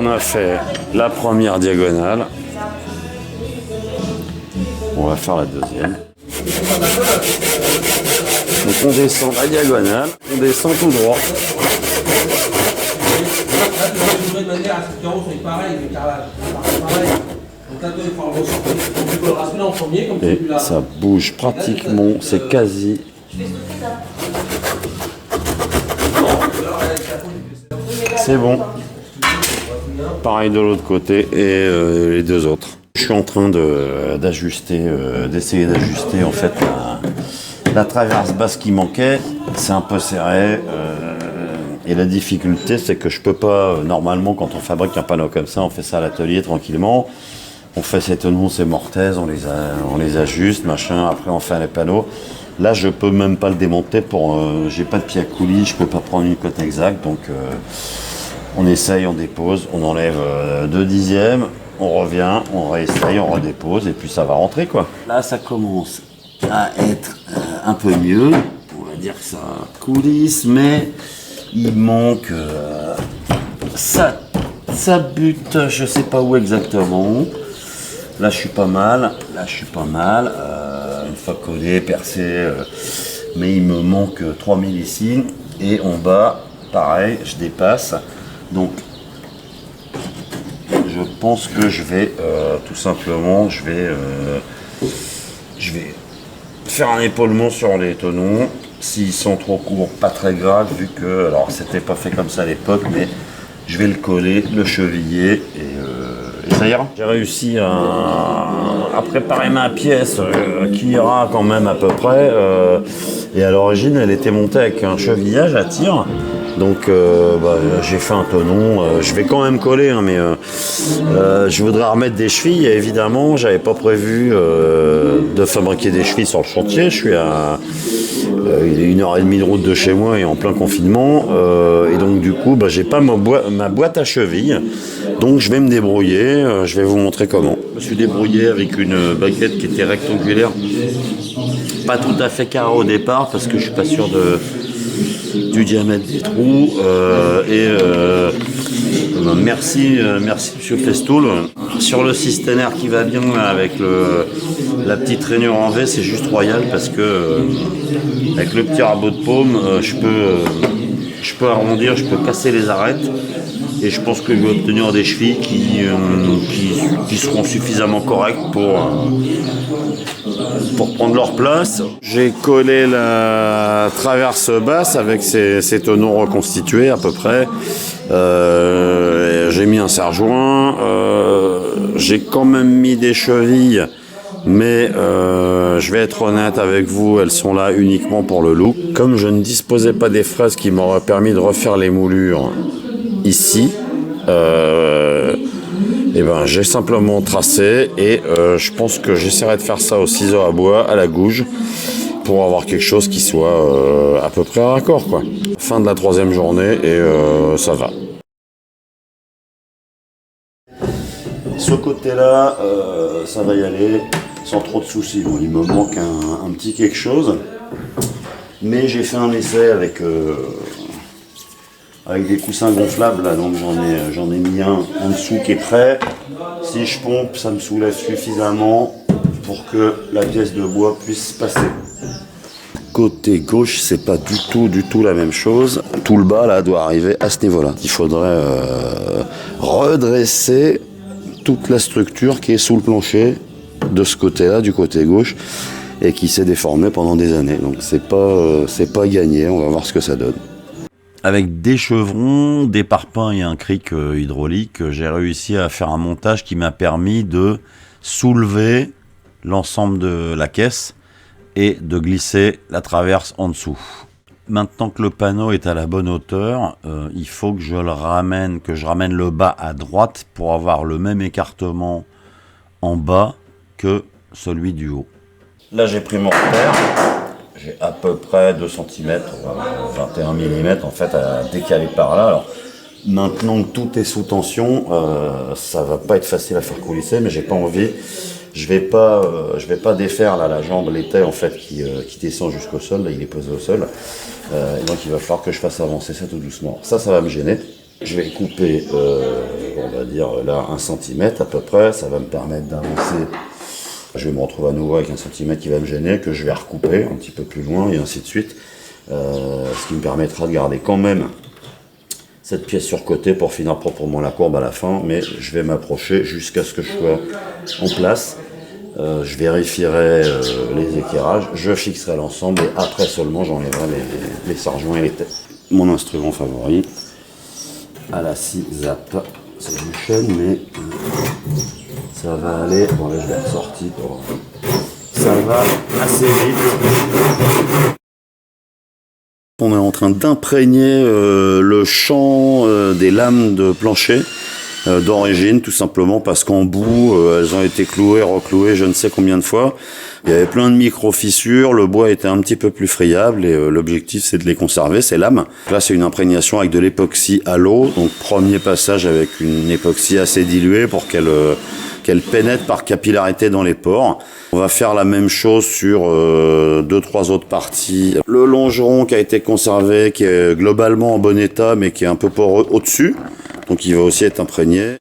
On a fait la première diagonale. On va faire la deuxième. Donc on descend la diagonale, on descend tout droit. Et ça bouge pratiquement, c'est quasi. C'est bon. Pareil de l'autre côté et les deux autres. Je suis en train d'ajuster, d'essayer d'ajuster en fait la traverse basse qui manquait. C'est un peu serré. Et la difficulté, c'est que je peux pas, normalement, quand on fabrique un panneau comme ça, on fait ça à l'atelier tranquillement. On fait ces tenons, ces mortaises, on les ajuste, machin. Après, on fait les panneaux. Là, je peux même pas le démonter j'ai pas de pied à coulis, je peux pas prendre une cote exacte. Donc, on essaye, on dépose, on enlève 2 dixièmes, on revient, on réessaye, on redépose, et puis ça va rentrer, quoi. Là, ça commence à être un peu mieux. On va dire que ça coulisse, mais il manque ça bute, je sais pas où exactement. Là, je suis pas mal. Une fois collé, percé, mais il me manque 3 millisines. Et en bas, pareil, je dépasse. Donc, je pense que je vais tout simplement, je vais faire un épaulement sur les tenons. S'ils sont trop courts, pas très grave, vu que, alors c'était pas fait comme ça à l'époque, mais je vais le coller, le cheviller et ça ira. J'ai réussi à préparer ma pièce qui ira quand même à peu près. Et à l'origine, elle était montée avec un chevillage à tir. Donc j'ai fait un tenon, je vais quand même coller, hein, mais je voudrais remettre des chevilles. Et évidemment, j'avais pas prévu de fabriquer des chevilles sur le chantier. Je suis à il est 1h30 de route de chez moi et en plein confinement. Et donc du coup, j'ai pas ma boîte à chevilles. Donc je vais me débrouiller, je vais vous montrer comment. Je me suis débrouillé avec une baguette qui était rectangulaire. Pas tout à fait carré au départ parce que je suis pas sûr du diamètre des trous. Merci Monsieur Festoul. Sur le systénaire qui va bien là, avec la petite rainure en V, c'est juste royal parce que avec le petit rabot de paume, je peux arrondir, je peux casser les arêtes et je pense que je vais obtenir des chevilles qui seront suffisamment correctes pour prendre leur place. J'ai collé la traverse basse avec ces tenons reconstitués à peu près. J'ai mis un serre-joint. J'ai quand même mis des chevilles, mais je vais être honnête avec vous, elles sont là uniquement pour le look. Comme je ne disposais pas des fraises qui m'auraient permis de refaire les moulures ici, j'ai simplement tracé et je pense que j'essaierai de faire ça au ciseau à bois, à la gouge, pour avoir quelque chose qui soit à peu près raccord, quoi. Fin de la 3e journée et ça va. Ce côté-là, ça va y aller sans trop de soucis. Bon, il me manque un petit quelque chose, mais j'ai fait un essai avec des coussins gonflables, là, donc j'en ai mis un en dessous qui est prêt. Si je pompe, ça me soulève suffisamment pour que la pièce de bois puisse passer. Côté gauche, c'est pas du tout la même chose. Tout le bas là doit arriver à ce niveau-là. Il faudrait redresser toute la structure qui est sous le plancher de ce côté-là, du côté gauche, et qui s'est déformée pendant des années. Donc c'est pas gagné. On va voir ce que ça donne. Avec des chevrons, des parpaings et un cric hydraulique, j'ai réussi à faire un montage qui m'a permis de soulever l'ensemble de la caisse et de glisser la traverse en dessous. Maintenant que le panneau est à la bonne hauteur, il faut que je ramène le bas à droite pour avoir le même écartement en bas que celui du haut. Là j'ai pris mon repère, j'ai à peu près 2 cm, 21 mm en fait à décaler par là. Alors maintenant que tout est sous tension, ça va pas être facile à faire coulisser, mais j'ai pas envie. Je vais pas défaire là, la jambe, l'étai en fait qui descend jusqu'au sol, là il est posé au sol. Et donc il va falloir que je fasse avancer ça tout doucement. Ça va me gêner. Je vais couper on va dire là 1 cm à peu près. Ça va me permettre d'avancer. Je vais me retrouver à nouveau avec 1 cm qui va me gêner, que je vais recouper un petit peu plus loin et ainsi de suite. Ce qui me permettra de garder quand même cette pièce sur côté pour finir proprement la courbe à la fin, mais je vais m'approcher jusqu'à ce que je sois en place. Je vérifierai les éclairages, je fixerai l'ensemble et après seulement j'enlèverai les sarjoints et les têtes. Mon instrument favori, à la scie Zap, c'est une chaîne mais ça va aller, bon là je l'ai ressorti, ça va assez vite. On est en train d'imprégner le champ des lames de plancher d'origine, tout simplement parce qu'en bout, elles ont été clouées, reclouées je ne sais combien de fois. Il y avait plein de micro-fissures, le bois était un petit peu plus friable et l'objectif c'est de les conserver, ces lames. Là c'est une imprégnation avec de l'époxy à l'eau, donc premier passage avec une époxy assez diluée pour qu'elle pénètre par capillarité dans les pores. On va faire la même chose sur 2-3 autres parties. Le longeron qui a été conservé, qui est globalement en bon état mais qui est un peu poreux au-dessus, donc il va aussi être imprégné.